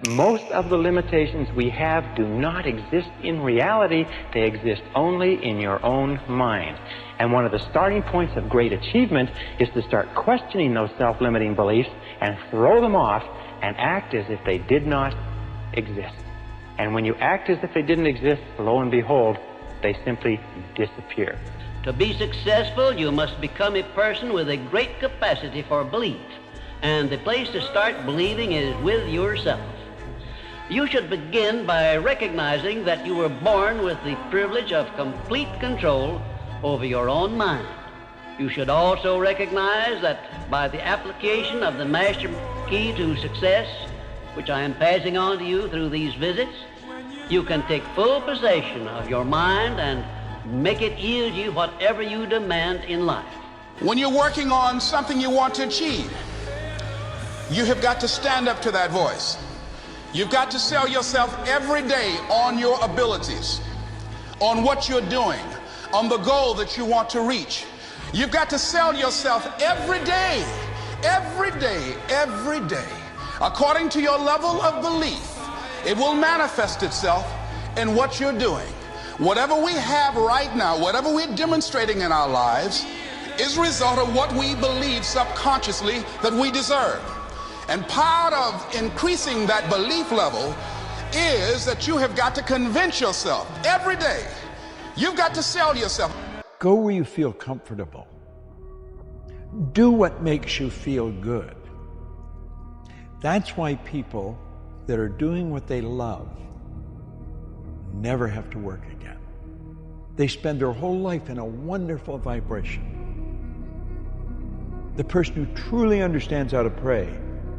Most of the limitations we have do not exist in reality. They exist only in your own mind. And one of the starting points of great achievement is to start questioning those self-limiting beliefs and throw them off and act as if they did not exist. And when you act as if they didn't exist, lo and behold, they simply disappear. To be successful, you must become a person with a great capacity for belief. And the place to start believing is with yourself. You should begin by recognizing that you were born with the privilege of complete control over your own mind. You should also recognize that by the application of the master key to success, which I am passing on to you through these visits, you can take full possession of your mind and make it yield you whatever you demand in life. When you're working on something you want to achieve, you have got to stand up to that voice. You've got to sell yourself every day on your abilities, on what you're doing, on the goal that you want to reach. You've got to sell yourself every day, every day, every day. According to your level of belief, it will manifest itself in what you're doing. Whatever we have right now, whatever we're demonstrating in our lives, is a result of what we believe subconsciously that we deserve. And part of increasing that belief level is that you have got to convince yourself every day. You've got to sell yourself. Go where you feel comfortable. Do what makes you feel good. That's why people that are doing what they love never have to work again. They spend their whole life in a wonderful vibration. The person who truly understands how to pray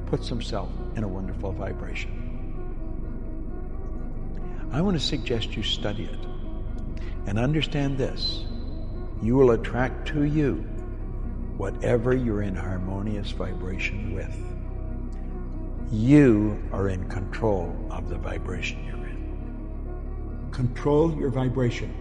puts himself in a wonderful vibration. I want to suggest you study it and understand this. You will attract to you whatever you're in harmonious vibration with. You are in control of the vibration you're in. Control your vibration.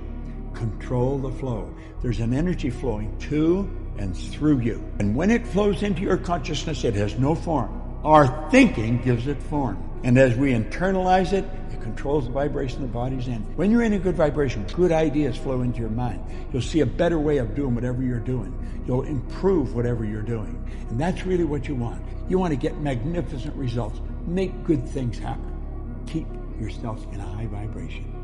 Control the flow. There's an energy flowing to and through you. And when it flows into your consciousness, it has no form. Our thinking gives it form. And as we internalize it, it controls the vibration the body's in. When you're in a good vibration, good ideas flow into your mind. You'll see a better way of doing whatever you're doing. You'll improve whatever you're doing. And that's really what you want. You want to get magnificent results. Make good things happen. Keep yourself in a high vibration.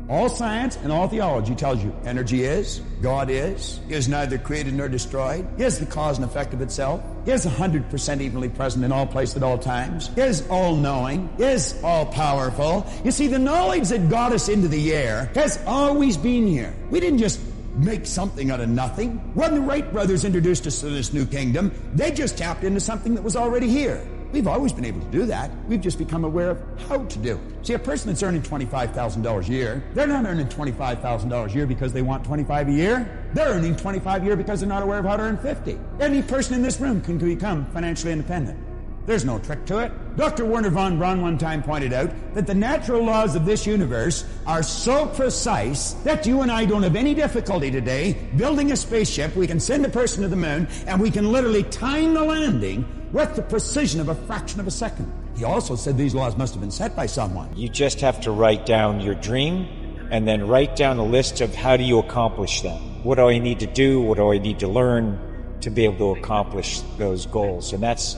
All science and all theology tells you energy is, God is neither created nor destroyed, He is the cause and effect of itself, He is 100% evenly present in all places at all times, He is all-knowing, He is all-powerful. You see, the knowledge that got us into the air has always been here. We didn't just make something out of nothing. When the Wright brothers introduced us to this new kingdom, they just tapped into something that was already here. We've always been able to do that. We've just become aware of how to do it. See, a person that's earning $25,000 a year, they're not earning $25,000 a year because they want 25 a year. They're earning 25 a year because they're not aware of how to earn 50. Any person in this room can become financially independent. There's no trick to it. Dr. Werner von Braun one time pointed out that the natural laws of this universe are so precise that you and I don't have any difficulty today building a spaceship. We can send a person to the moon, and we can literally time the landing with the precision of a fraction of a second. He also said these laws must have been set by someone. You just have to write down your dream and then write down a list of how do you accomplish them. What do I need to do? What do I need to learn to be able to accomplish those goals? And that's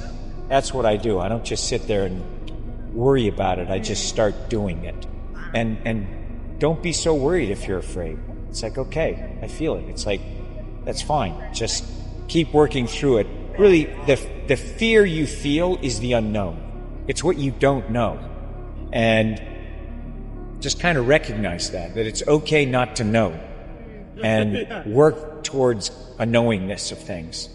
what I do. I don't just sit there and worry about it. I just start doing it. And don't be so worried if you're afraid. It's like, okay, I feel it. It's like, that's fine. Just keep working through it. Really, the fear you feel is the unknown. It's what you don't know. And just kind of recognize that it's okay not to know. And work towards a knowingness of things.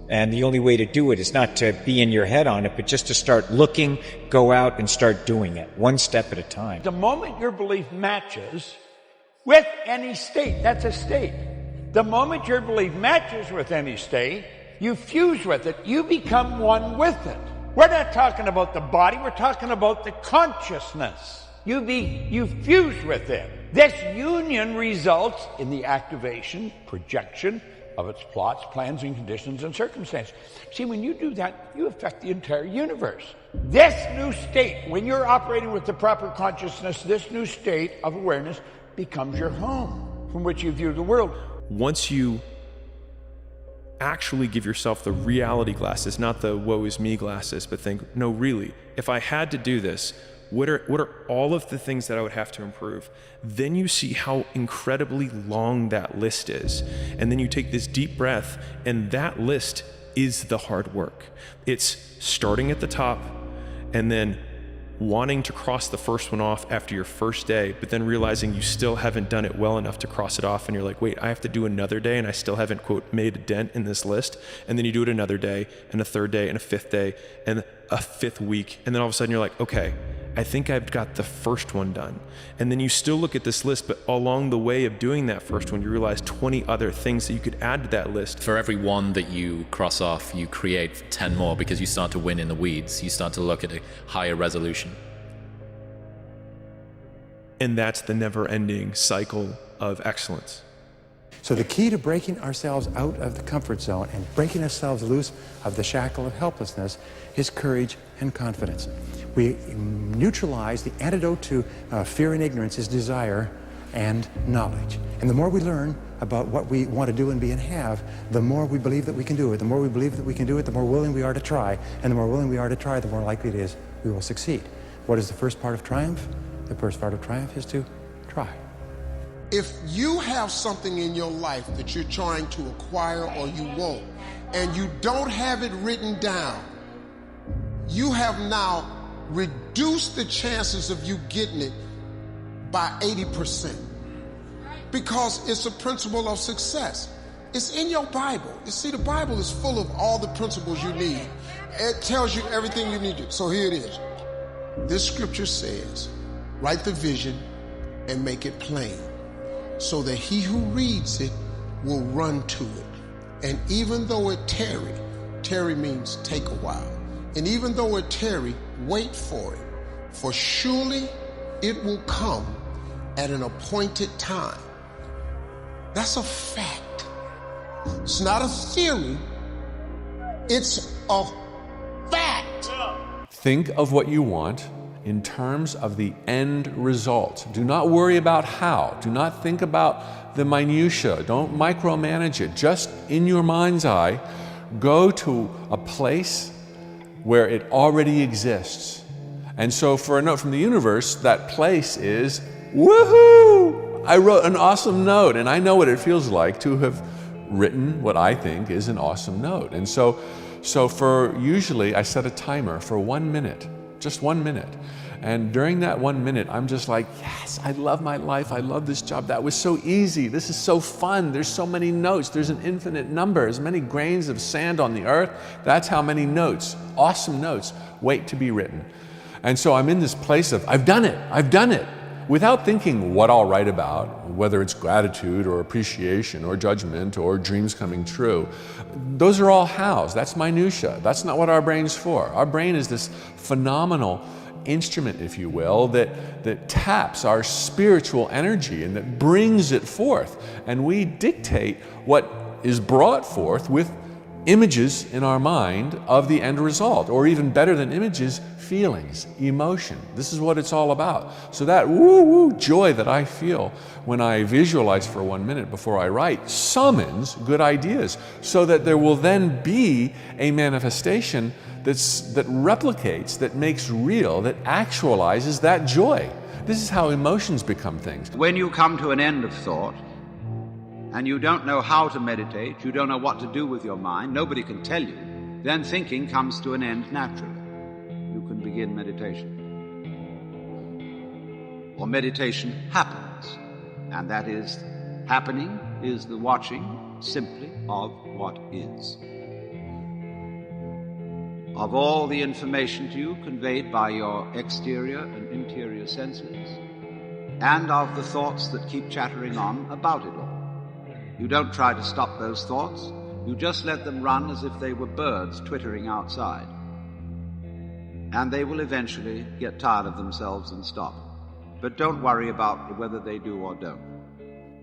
And the only way to do it is not to be in your head on it, but just to start looking, go out and start doing it, one step at a time. The moment your belief matches with any state, that's a state. The moment your belief matches with any state, you fuse with it, you become one with it. We're not talking about the body, we're talking about the consciousness. You fuse with it. This union results in the activation, projection of its plots, plans, and conditions and circumstances. See, when you do that, you affect the entire universe. This new state, when you're operating with the proper consciousness, this new state of awareness becomes your home from which you view the world. Once you actually give yourself the reality glasses, not the woe is me glasses, but think, no, really, if I had to do this, what are all of the things that I would have to improve? Then you see how incredibly long that list is. And then you take this deep breath, and that list is the hard work. It's starting at the top and then wanting to cross the first one off after your first day, but then realizing you still haven't done it well enough to cross it off, and you're like, wait, I have to do another day and I still haven't, quote, made a dent in this list. And then you do it another day and a third day and a fifth day and a fifth week, and then all of a sudden you're like, okay, I think I've got the first one done. And then you still look at this list, but along the way of doing that first one, you realize 20 other things that you could add to that list. For every one that you cross off, you create 10 more, because you start to win in the weeds. You start to look at a higher resolution. And that's the never-ending cycle of excellence. So the key to breaking ourselves out of the comfort zone and breaking ourselves loose of the shackle of helplessness is courage and confidence. We neutralize the antidote to fear and ignorance is desire and knowledge. And the more we learn about what we want to do and be and have, the more we believe that we can do it. The more we believe that we can do it, the more willing we are to try. And the more willing we are to try, the more likely it is we will succeed. What is the first part of triumph? The first part of triumph is to try. If you have something in your life that you're trying to acquire or you want, and you don't have it written down, you have now reduced the chances of you getting it by 80%. Because it's a principle of success. It's in your Bible. You see, the Bible is full of all the principles you need. It tells you everything you need to. So here it is. This scripture says, write the vision and make it plain, so that he who reads it will run to it. And even though it tarry means take a while, and even though it tarry, wait for it, for surely it will come at an appointed time. That's a fact. It's not a theory, it's a fact. Think of what you want in terms of the end result. Do not worry about how. Do not think about the minutiae. Don't micromanage it. Just in your mind's eye, go to a place where it already exists. And so for a note from the universe, that place is, woohoo! I wrote an awesome note, and I know what it feels like to have written what I think is an awesome note. And so for usually I set a timer for 1 minute. Just 1 minute. And during that 1 minute, I'm just like, yes, I love my life. I love this job. That was so easy. This is so fun. There's so many notes. There's an infinite number. As many grains of sand on the earth. That's how many notes, awesome notes, wait to be written. And so I'm in this place of, I've done it. I've done it. Without thinking what I'll write about, whether it's gratitude or appreciation or judgment or dreams coming true. Those are all hows. That's minutia. That's not what our brain's for. Our brain is this phenomenal instrument, if you will, that taps our spiritual energy and that brings it forth. And we dictate what is brought forth with images in our mind of the end result, or even better than images, feelings, emotion. This is what it's all about. So that woo-woo joy that I feel when I visualize for 1 minute before I write summons good ideas, so that there will then be a manifestation that replicates, that makes real, that actualizes that joy. This is how emotions become things. When you come to an end of thought, and you don't know how to meditate, you don't know what to do with your mind, nobody can tell you, then thinking comes to an end naturally. You can begin meditation. Or meditation happens, and that is, happening is the watching simply of what is. Of all the information to you conveyed by your exterior and interior senses, and of the thoughts that keep chattering on about it all. You don't try to stop those thoughts. You just let them run as if they were birds twittering outside. And they will eventually get tired of themselves and stop. But don't worry about whether they do or don't.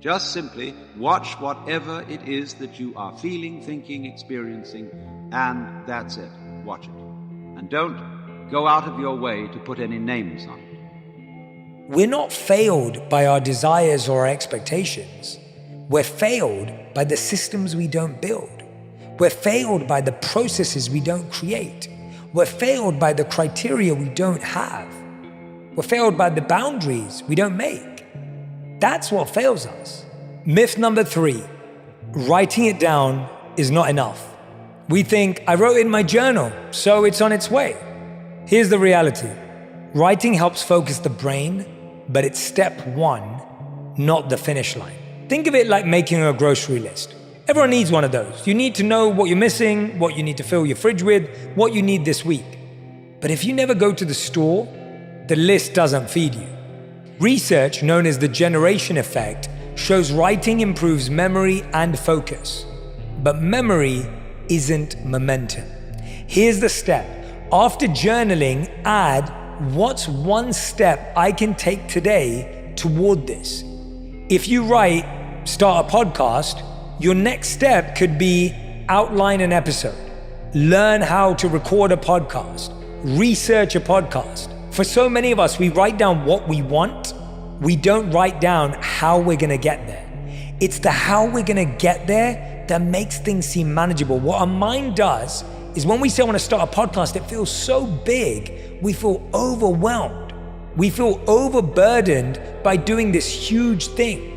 Just simply watch whatever it is that you are feeling, thinking, experiencing, and that's it. Watch it. And don't go out of your way to put any names on it. We're not failed by our desires or our expectations. We're failed by the systems we don't build. We're failed by the processes we don't create. We're failed by the criteria we don't have. We're failed by the boundaries we don't make. That's what fails us. Myth number 3, writing it down is not enough. We think, I wrote it in my journal, so it's on its way. Here's the reality. Writing helps focus the brain, but it's step 1, not the finish line. Think of it like making a grocery list. Everyone needs one of those. You need to know what you're missing, what you need to fill your fridge with, what you need this week. But if you never go to the store, the list doesn't feed you. Research known as the generation effect shows writing improves memory and focus. But memory isn't momentum. Here's the step. After journaling, add what's one step I can take today toward this. If you write, start a podcast, your next step could be outline an episode, learn how to record a podcast, research a podcast. For so many of us, we write down what we want. We don't write down how we're gonna get there. It's the how we're gonna get there that makes things seem manageable. What our mind does is when we say I wanna start a podcast, it feels so big, we feel overwhelmed. We feel overburdened by doing this huge thing.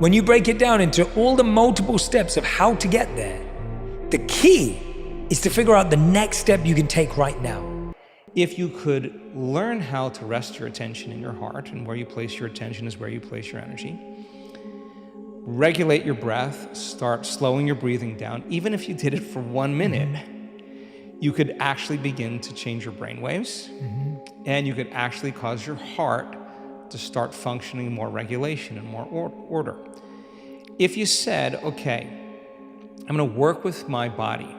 When you break it down into all the multiple steps of how to get there, the key is to figure out the next step you can take right now. If you could learn how to rest your attention in your heart, and where you place your attention is where you place your energy, regulate your breath, start slowing your breathing down, even if you did it for 1 minute, you could actually begin to change your brain waves, and you could actually cause your heart to start functioning more regulation and more order. If you said, okay, I'm gonna work with my body,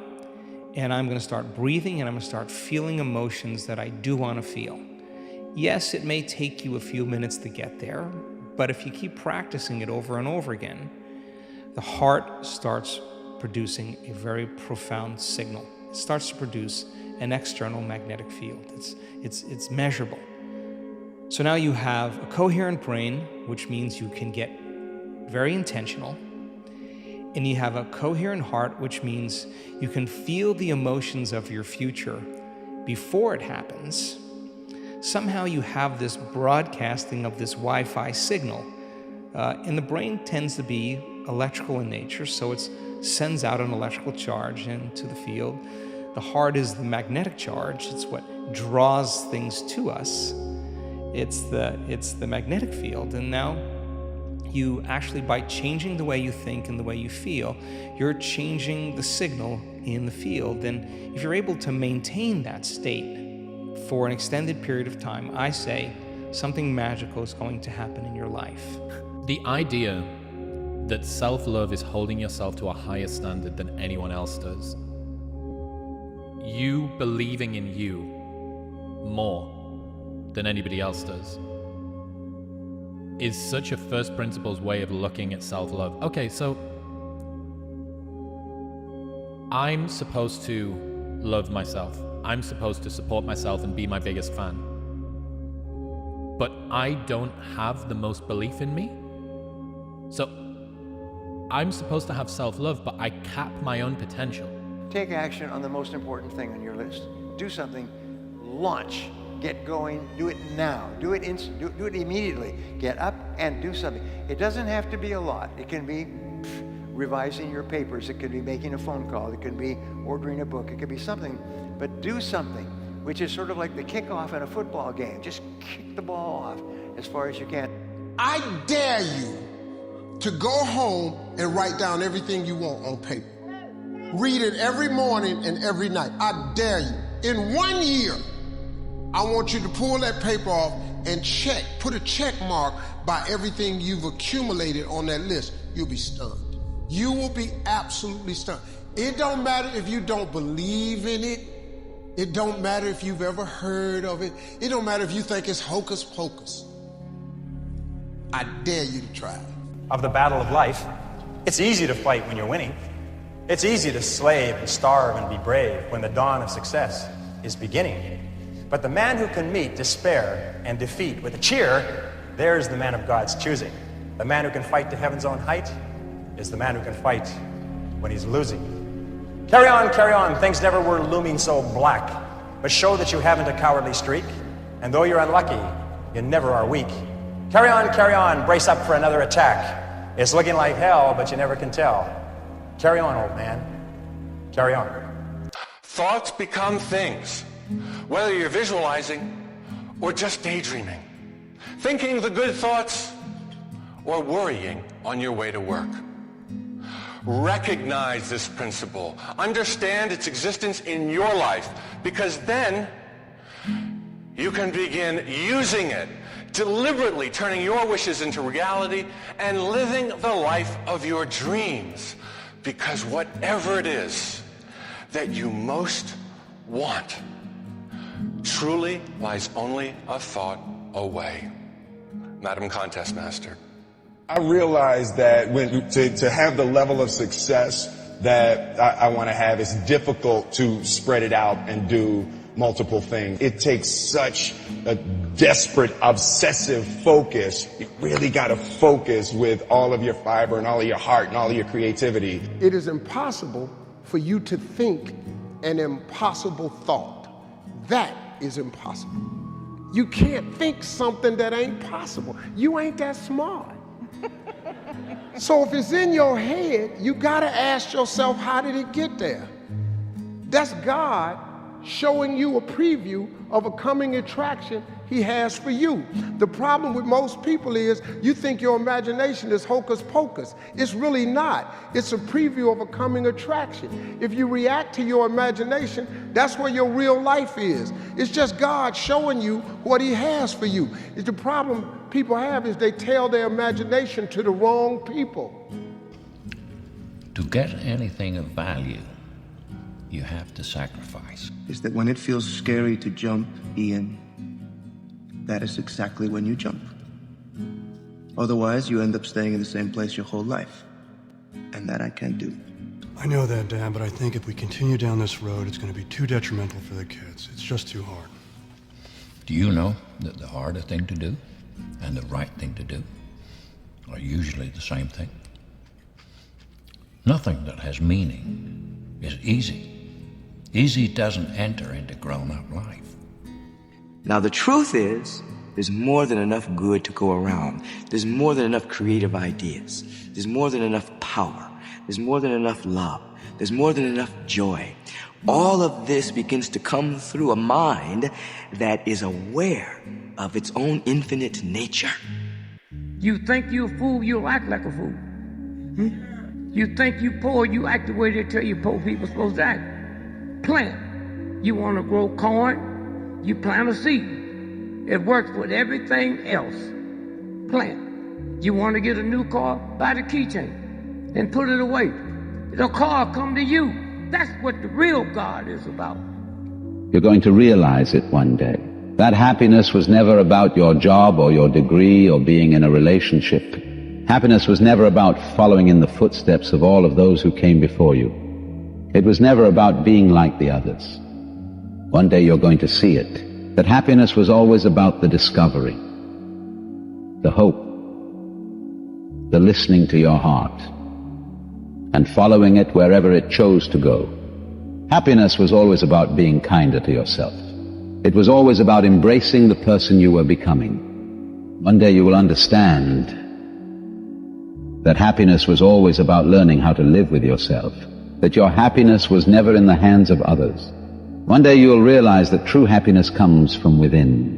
and I'm gonna start breathing, and I'm gonna start feeling emotions that I do wanna feel. Yes, it may take you a few minutes to get there, but if you keep practicing it over and over again, the heart starts producing a very profound signal. It starts to produce an external magnetic field. It's measurable. So now you have a coherent brain, which means you can get very intentional. And you have a coherent heart, which means you can feel the emotions of your future before it happens. Somehow you have this broadcasting of this Wi-Fi signal. And the brain tends to be electrical in nature, so it sends out an electrical charge into the field. The heart is the magnetic charge. It's what draws things to us. It's the magnetic field. And now you actually, by changing the way you think and the way you feel, you're changing the signal in the field. And if you're able to maintain that state for an extended period of time, I say something magical is going to happen in your life. The idea that self-love is holding yourself to a higher standard than anyone else does, you believing in you more than anybody else does, is such a first principles way of looking at self-love. Okay, so I'm supposed to love myself. I'm supposed to support myself and be my biggest fan. But I don't have the most belief in me. So I'm supposed to have self-love, but I cap my own potential. Take action on the most important thing on your list. Do something. Launch. Get going. Do it now. Do it do it immediately. Get up and do something. It doesn't have to be a lot. It can be revising your papers. It could be making a phone call. It could be ordering a book. It could be something. But do something, which is sort of like the kickoff in a football game. Just kick the ball off as far as you can. I dare you to go home and write down everything you want on paper. Read it every morning and every night. I dare you. In 1 year, I want you to pull that paper off and put a check mark by everything you've accumulated on that list. You'll be stunned. You will be absolutely stunned. It don't matter if you don't believe in it. It don't matter if you've ever heard of it. It don't matter if you think it's hocus pocus. I dare you to try it. of the battle of life. It's easy to fight when you're winning. It's easy to slave and starve and be brave when the dawn of success is beginning. But the man who can meet despair and defeat with a cheer, there's the man of God's choosing. The man who can fight to heaven's own height is the man who can fight when he's losing. Carry on, things never were looming so black, but show that you haven't a cowardly streak, and though you're unlucky, you never are weak. Carry on, brace up for another attack. It's looking like hell, but you never can tell. Carry on, old man, carry on. Thoughts become things, whether you're visualizing or just daydreaming, thinking the good thoughts or worrying on your way to work. Recognize this principle. Understand its existence in your life, because then you can begin using it, deliberately turning your wishes into reality and living the life of your dreams. Because whatever it is that you most want truly lies only a thought away. Madam Contest Master. I realize that to have the level of success that I want to have, it's difficult to spread it out and do multiple things. It takes such a desperate, obsessive focus. You really got to focus with all of your fiber and all of your heart and all of your creativity. It is impossible for you to think an impossible thought. That is impossible. You can't think something that ain't possible. You ain't that smart. So if it's in your head, you got to ask yourself, how did it get there? That's God showing you a preview of a coming attraction he has for you. The problem with most people is you think your imagination is hocus pocus. It's really not. It's a preview of a coming attraction. If you react to your imagination, that's where your real life is. It's just God showing you what he has for you. It's the problem people have is they tell their imagination to the wrong people. To get anything of value, you have to sacrifice. Is that when it feels scary to jump, Ian, that is exactly when you jump. Otherwise, you end up staying in the same place your whole life. And that I can't do. I know that, Dad, but I think if we continue down this road, it's going to be too detrimental for the kids. It's just too hard. Do you know that the harder thing to do and the right thing to do are usually the same thing? Nothing that has meaning is easy. Easy doesn't enter into grown-up life. Now, the truth is, there's more than enough good to go around. There's more than enough creative ideas. There's more than enough power. There's more than enough love. There's more than enough joy. All of this begins to come through a mind that is aware of its own infinite nature. You think you a fool, you'll act like a fool. You think you poor, you act the way they tell you poor people supposed to act. Plant. You want to grow corn, you plant a seed. It works with everything else. Plant. You want to get a new car, buy the keychain and put it away. The car come to you. That's what the real God is about. You're going to realize it one day. That happiness was never about your job or your degree or being in a relationship. Happiness was never about following in the footsteps of all of those who came before you. It was never about being like the others. One day you're going to see it, that happiness was always about the discovery, the hope, the listening to your heart, and following it wherever it chose to go. Happiness was always about being kinder to yourself. It was always about embracing the person you were becoming. One day you will understand that happiness was always about learning how to live with yourself, that your happiness was never in the hands of others. One day you will realize that true happiness comes from within,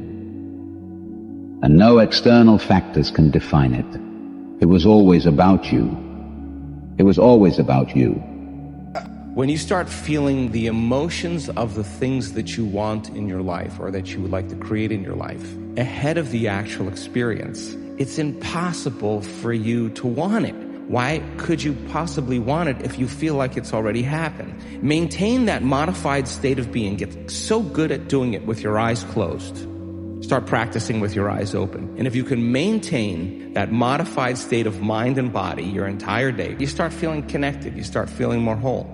and no external factors can define it. It was always about you. It was always about you. When you start feeling the emotions of the things that you want in your life or that you would like to create in your life ahead of the actual experience, it's impossible for you to want it. Why could you possibly want it if you feel like it's already happened? Maintain that modified state of being. Get so good at doing it with your eyes closed. Start practicing with your eyes open. And if you can maintain that modified state of mind and body your entire day, you start feeling connected, you start feeling more whole.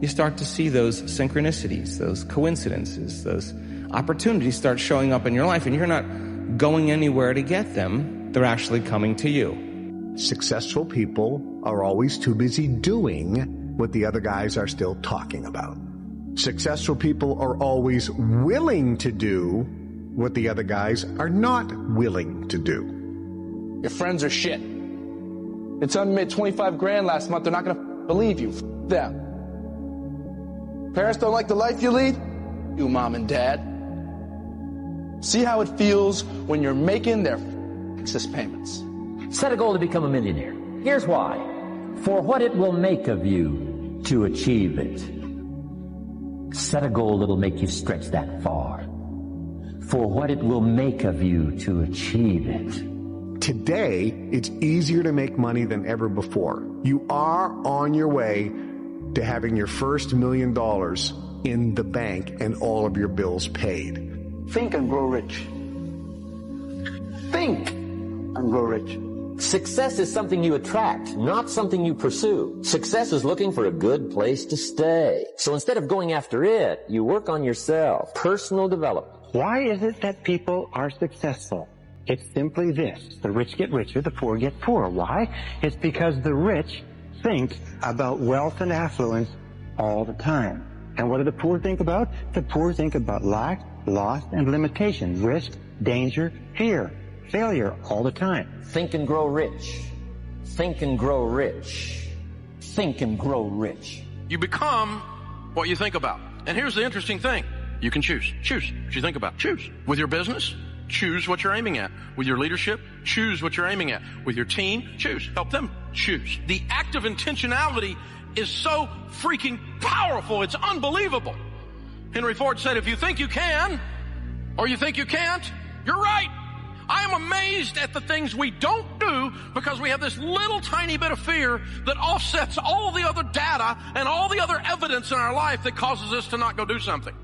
You start to see those synchronicities, those coincidences, those opportunities start showing up in your life, and you're not going anywhere to get them. They're actually coming to you. Successful people are always too busy doing what the other guys are still talking about. Successful people are always willing to do what the other guys are not willing to do. Your friends are shit. They tell me you made 25 grand last month. They're not going to believe you. F them. Parents don't like the life you lead? You, mom and dad. See how it feels when you're making their excess payments. Set a goal to become a millionaire. Here's why. For what it will make of you to achieve it. Set a goal that'll make you stretch that far. For what it will make of you to achieve it. Today, it's easier to make money than ever before. You are on your way to having your first $1 million in the bank and all of your bills paid. Think and grow rich. Think and grow rich. Success is something you attract, not something you pursue. Success is looking for a good place to stay. So instead of going after it, you work on yourself. Personal development. Why is it that people are successful? It's simply this. The rich get richer, the poor get poorer. Why? It's because the rich think about wealth and affluence all the time. And what do the poor think about? The poor think about lack, loss, and limitation, risk, danger, fear, failure all the time. Think and grow rich. Think and grow rich. Think and grow rich. You become what you think about. And here's the interesting thing. You can choose. Choose what you think about. Choose. With your business, choose what you're aiming at. With your leadership, choose what you're aiming at. With your team, choose. Help them choose. The act of intentionality is so freaking powerful. It's unbelievable. Henry Ford said, if you think you can, or you think you can't, you're right. I am amazed at the things we don't do because we have this little tiny bit of fear that offsets all the other data and all the other evidence in our life that causes us to not go do something.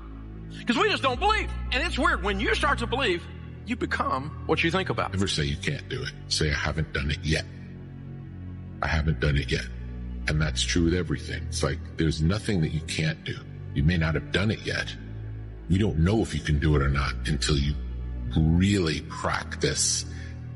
Because we just don't believe. And it's weird. When you start to believe, you become what you think about. Never say you can't do it. Say, I haven't done it yet. I haven't done it yet. And that's true with everything. It's like there's nothing that you can't do. You may not have done it yet. You don't know if you can do it or not until you really practice.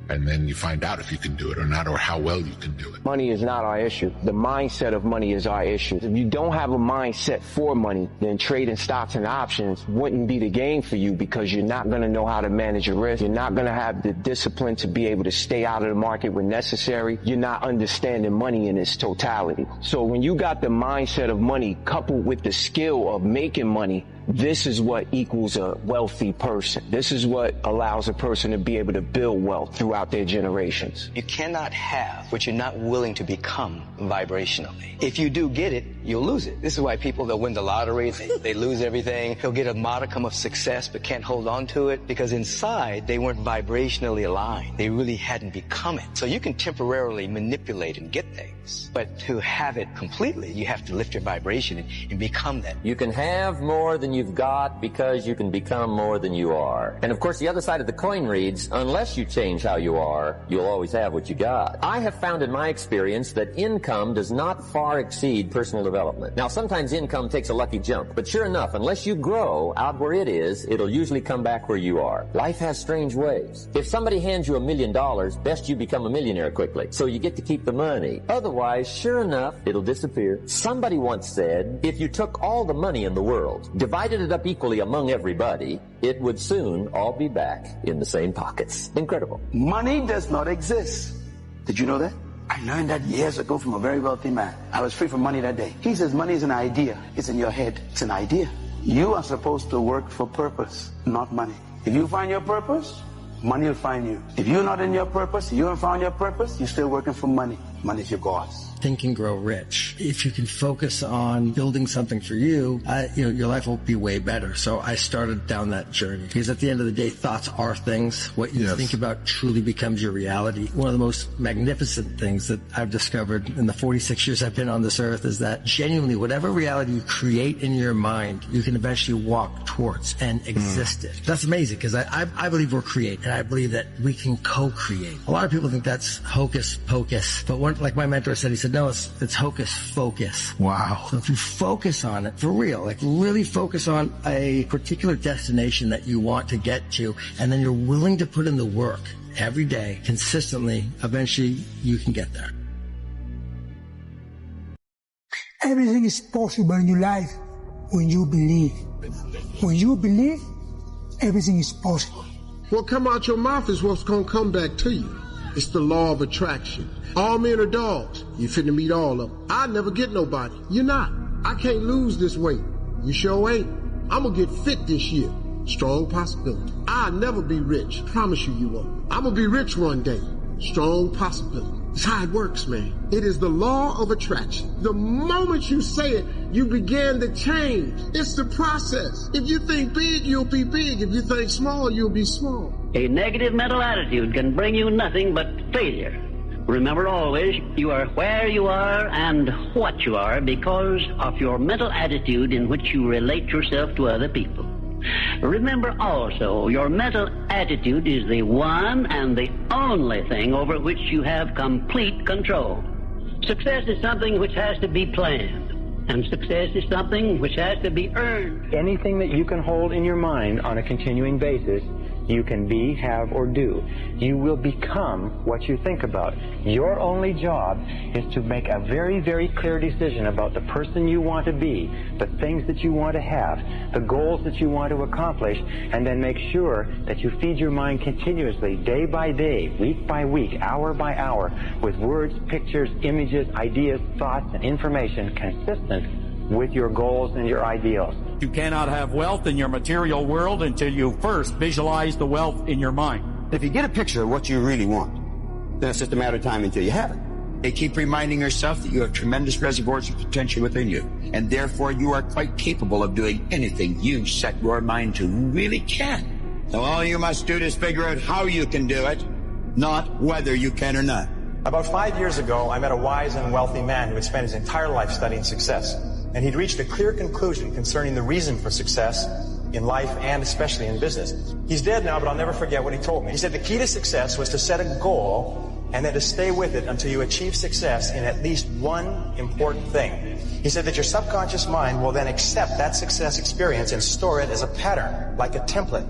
And then you find out if you can do it or not, or how well you can do it. Money is not our issue. The mindset of money is our issue. If you don't have a mindset for money, then trading stocks and options wouldn't be the game for you because you're not going to know how to manage your risk. You're not going to have the discipline to be able to stay out of the market when necessary. You're not understanding money in its totality. So when you got the mindset of money coupled with the skill of making money, this is what equals a wealthy person. This is what allows a person to be able to build wealth throughout their generations. You cannot have what you're not willing to become vibrationally. If you do get it, you'll lose it. This is why people that win the lottery, they lose everything. They'll get a modicum of success but can't hold on to it because inside they weren't vibrationally aligned. They really hadn't become it. So you can temporarily manipulate and get things, but to have it completely, you have to lift your vibration and become that. You can have more than you've got because you can become more than you are. And of course, the other side of the coin reads, unless you change how you are, you'll always have what you got. I have found in my experience that income does not far exceed personal development. Now, sometimes income takes a lucky jump, but sure enough, unless you grow out where it is, it'll usually come back where you are. Life has strange ways. If somebody hands you $1 million, best you become a millionaire quickly, so you get to keep the money. Otherwise, sure enough, it'll disappear. Somebody once said, if you took all the money in the world, divided it up equally among everybody, it would soon all be back in the same pockets. Incredible. Money does not exist. Did you know that? I learned that years ago from a very wealthy man. I was free from money that day. He says money is an idea. It's in your head. It's an idea. You are supposed to work for purpose, not money. If you find your purpose, money will find you. If you're not in your purpose, you haven't found your purpose, you're still working for money. Money is your boss. Think and Grow Rich. If you can focus on building something for you, your life will be way better. So I started down that journey because at the end of the day, thoughts are things. What you think about truly becomes your reality. One of the most magnificent things that I've discovered in the 46 years I've been on this earth is that genuinely whatever reality you create in your mind, you can eventually walk towards and exist it. That's amazing because I believe we're created, and I believe that we can co-create. A lot of people think that's hocus pocus, but like my mentor said, he said, no, it's hocus focus. Wow. So if you focus on it for real, like really focus on a particular destination that you want to get to, and then you're willing to put in the work every day, consistently, eventually you can get there. Everything is possible in your life when you believe. When you believe, everything is possible. What come out your mouth is what's going to come back to you. It's the law of attraction. All men are dogs. You finna meet all of them. I never get nobody. You're not. I can't lose this weight. You sure ain't. I'm gonna get fit this year. Strong possibility. I'll never be rich. Promise you won't. I'm gonna be rich one day. Strong possibility. It's how it works, man. It is the law of attraction. The moment you say it, you begin to change. It's the process. If you think big, you'll be big. If you think small, you'll be small. A negative mental attitude can bring you nothing but failure. Remember always, you are where you are and what you are because of your mental attitude in which you relate yourself to other people. Remember also, your mental attitude is the one and the only thing over which you have complete control. Success is something which has to be planned, and success is something which has to be earned. Anything that you can hold in your mind on a continuing basis, you can be, have, or do. You will become what you think about. Your only job is to make a very, very clear decision about the person you want to be, the things that you want to have, the goals that you want to accomplish, and then make sure that you feed your mind continuously, day by day, week by week, hour by hour, with words, pictures, images, ideas, thoughts, and information consistent with your goals and your ideals. You cannot have wealth in your material world until you first visualize the wealth in your mind. If you get a picture of what you really want, then it's just a matter of time until you have it. They keep reminding yourself that you have tremendous reservoirs of potential within you, and therefore you are quite capable of doing anything you set your mind to. You really can. So all you must do is figure out how you can do it, not whether you can or not. About 5 years ago, I met a wise and wealthy man who had spent his entire life studying success. And he'd reached a clear conclusion concerning the reason for success in life and especially in business. He's dead now, but I'll never forget what he told me. He said the key to success was to set a goal and then to stay with it until you achieve success in at least one important thing. He said that your subconscious mind will then accept that success experience and store it as a pattern, like a template.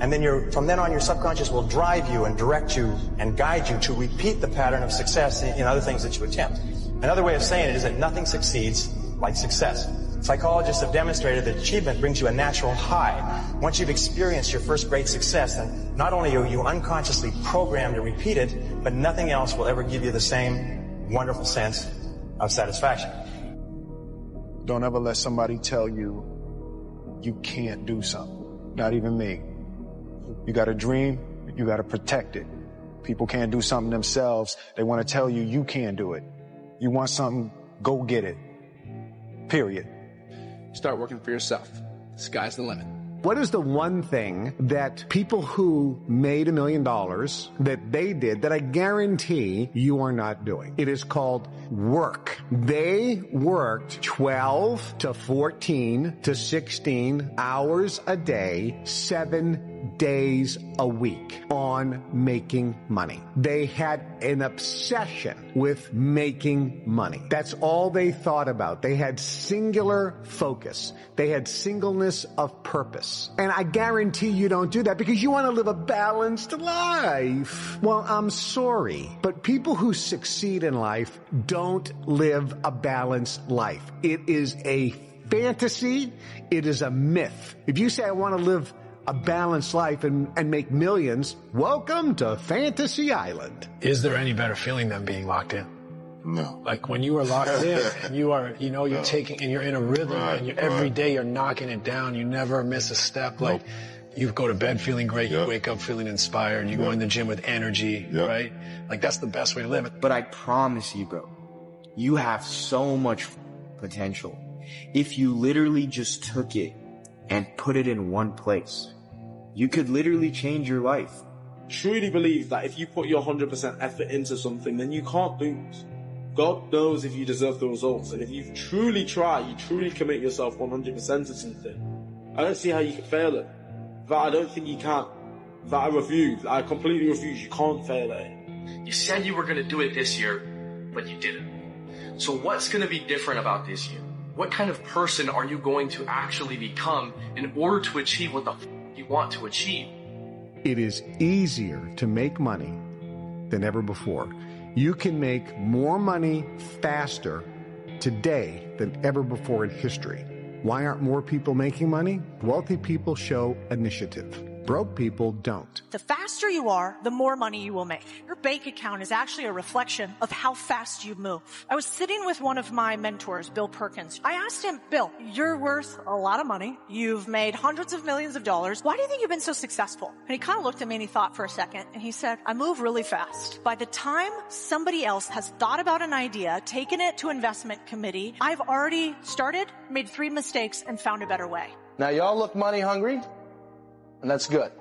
And then from then on, your subconscious will drive you and direct you and guide you to repeat the pattern of success in other things that you attempt. Another way of saying it is that nothing succeeds like success. Psychologists have demonstrated that achievement brings you a natural high. Once you've experienced your first great success, then not only are you unconsciously programmed to repeat it, but nothing else will ever give you the same wonderful sense of satisfaction. Don't ever let somebody tell you you can't do something. Not even me. You got a dream, you got to protect it. People can't do something themselves. They want to tell you you can't do it. You want something, go get it. Period. Start working for yourself. The sky's the limit. What is the one thing that people who made $1 million that they did that I guarantee you are not doing? It is called work. They worked 12 to 14 to 16 hours a day, 7 days a week on making money. They had an obsession with making money. That's all they thought about. They had singular focus. They had singleness of purpose. And I guarantee you don't do that because you want to live a balanced life. Well, I'm sorry, but people who succeed in life don't live a balanced life. It is a fantasy. It is a myth. If you say, I want to live a balanced life and make millions, welcome to Fantasy Island. Is there any better feeling than being locked in? No. Like when you are locked in and you are, you're taking, and you're in a rhythm and every day you're knocking it down. You never miss a step. Like you go to bed feeling great. You wake up feeling inspired. You go in the gym with energy, right? Like that's the best way to live it. But I promise you, bro, You have so much potential. If you literally just took it and put it in one place, you could literally change your life. Truly believe that if you put your 100% effort into something, then you can't lose. God knows if you deserve the results, and if you truly try, you truly commit yourself 100% to something, I don't see how you can fail it. That I don't think you can. That I refuse. I completely refuse. You can't fail at it. You said you were going to do it this year, but you didn't. So what's going to be different about this year? What kind of person are you going to actually become in order to achieve what the you want to achieve? It is easier to make money than ever before. You can make more money faster today than ever before in history. Why aren't more people making money? Wealthy people show initiative. Broke people don't. The faster you are, the more money you will make. Your bank account is actually a reflection of how fast you move. I was sitting with one of my mentors, Bill Perkins. I asked him, Bill, you're worth a lot of money. You've made hundreds of millions of dollars. Why do you think you've been so successful? And he kind of looked at me and he thought for a second, and he said, I move really fast. By the time somebody else has thought about an idea, taken it to investment committee, I've already started, made 3 mistakes, and found a better way. Now y'all look money hungry, and that's good.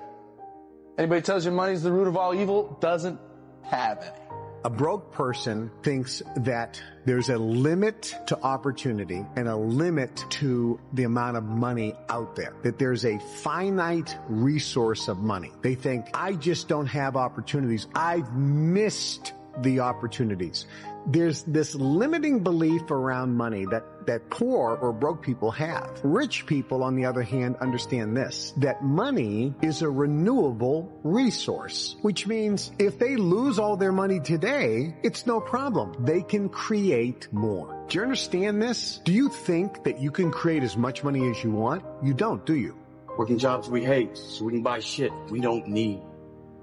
Anybody tells you money's the root of all evil doesn't have any. A broke person thinks that there's a limit to opportunity and a limit to the amount of money out there, that there's a finite resource of money. They think, I just don't have opportunities. I've missed the opportunities. There's this limiting belief around money that poor or broke people have. Rich people, on the other hand, understand this, that money is a renewable resource, which means if they lose all their money today, it's no problem. They can create more. Do you understand this? Do you think that you can create as much money as you want? You don't, do you? Working jobs we hate so we can buy shit we don't need.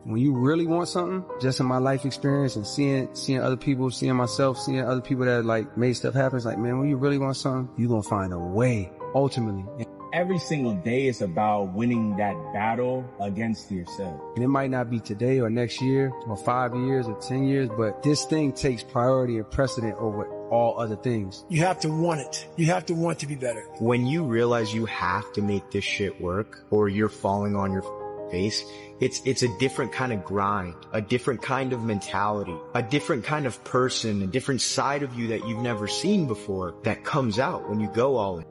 When you really want something, just in my life experience and seeing other people, seeing myself, seeing other people that like made stuff happen, it's like, man, when you really want something, you gonna find a way, ultimately. Every single day is about winning that battle against yourself. And it might not be today or next year or 5 years or 10 years, but this thing takes priority and precedent over all other things. You have to want it. You have to want to be better. When you realize you have to make this shit work or you're falling on your face, it's a different kind of grind, a different kind of mentality, a different kind of person, a different side of you that you've never seen before that comes out when you go all in.